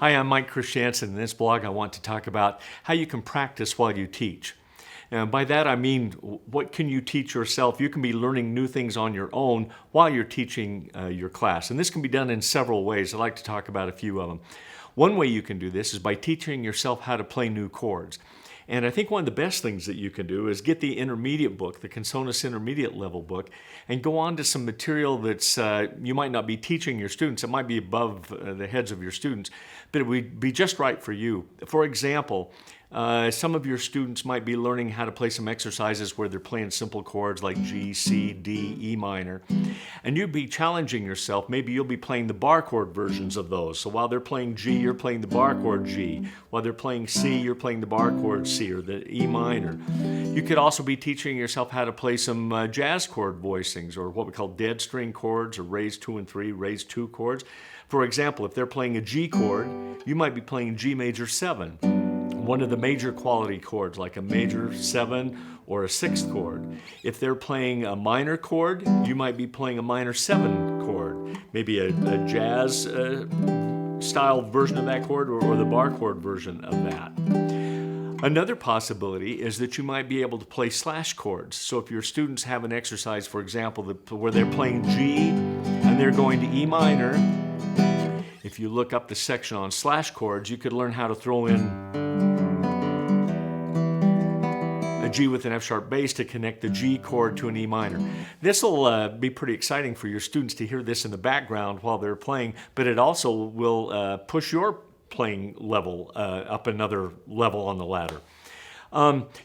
Hi, I'm Mike Christiansen. In this blog, I want to talk about how you can practice while you teach. And by that, I mean, what can you teach yourself? You can be learning new things on your own while you're teaching your class. And this can be done in several ways. I'd like to talk about a few of them. One way you can do this is by teaching yourself how to play new chords. And I think one of the best things that you can do is get the intermediate book, the Consonus intermediate level book, and go on to some material that's, you might not be teaching your students. It might be above the heads of your students, but it would be just right for you. For example, some of your students might be learning how to play some exercises where they're playing simple chords like G, C, D, E minor. And you'd be challenging yourself. Maybe you'll be playing the bar chord versions of those. So while they're playing G, you're playing the bar chord G. While they're playing C, you're playing the bar chord C or the E minor. You could also be teaching yourself how to play some jazz chord voicings, or what we call dead string chords, or raised 2 and 3, raised 2 chords. For example, if they're playing a G chord, you might be playing G major 7. One of the major quality chords, like a major 7 or a 6th chord. If they're playing a minor chord, you might be playing a minor 7 chord, maybe a jazz style version of that chord, or the bar chord version of that. Another possibility is that you might be able to play slash chords. So if your students have an exercise, for example, where they're playing G and they're going to E minor, if you look up the section on slash chords, you could learn how to throw in a G with an F sharp bass to connect the G chord to an E minor. This will be pretty exciting for your students to hear this in the background while they're playing, but it also will push your playing level up another level on the ladder.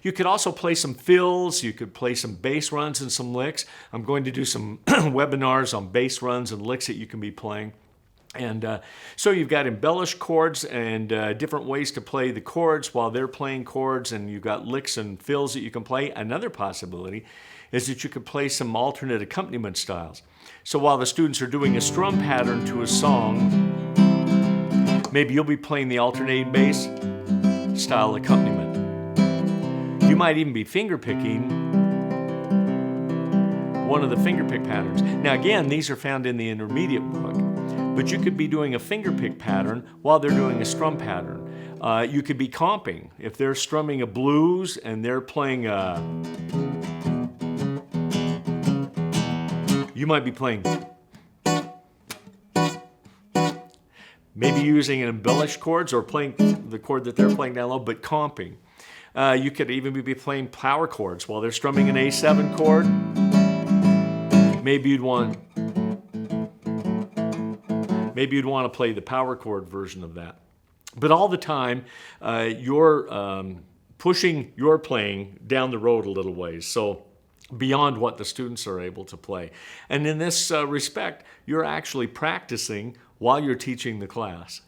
You could also play some fills, you could play some bass runs and some licks. I'm going to do some webinars on bass runs and licks that you can be playing. And so you've got embellished chords and different ways to play the chords while they're playing chords, and you've got licks and fills that you can play. Another possibility is that you could play some alternate accompaniment styles. So while the students are doing a strum pattern to a song, maybe you'll be playing the alternating bass style accompaniment. You might even be fingerpicking one of the fingerpick patterns. Now again, these are found in the intermediate book. But you could be doing a fingerpick pattern while they're doing a strum pattern. You could be comping. If they're strumming a blues and they're playing a... You might be playing... Maybe using an embellished chords or playing the chord that they're playing down low, but comping. You could even be playing power chords while they're strumming an A7 chord. Maybe you'd want to play the power chord version of that. But all the time, you're pushing your playing down the road a little ways, so beyond what the students are able to play. And in this respect, you're actually practicing while you're teaching the class.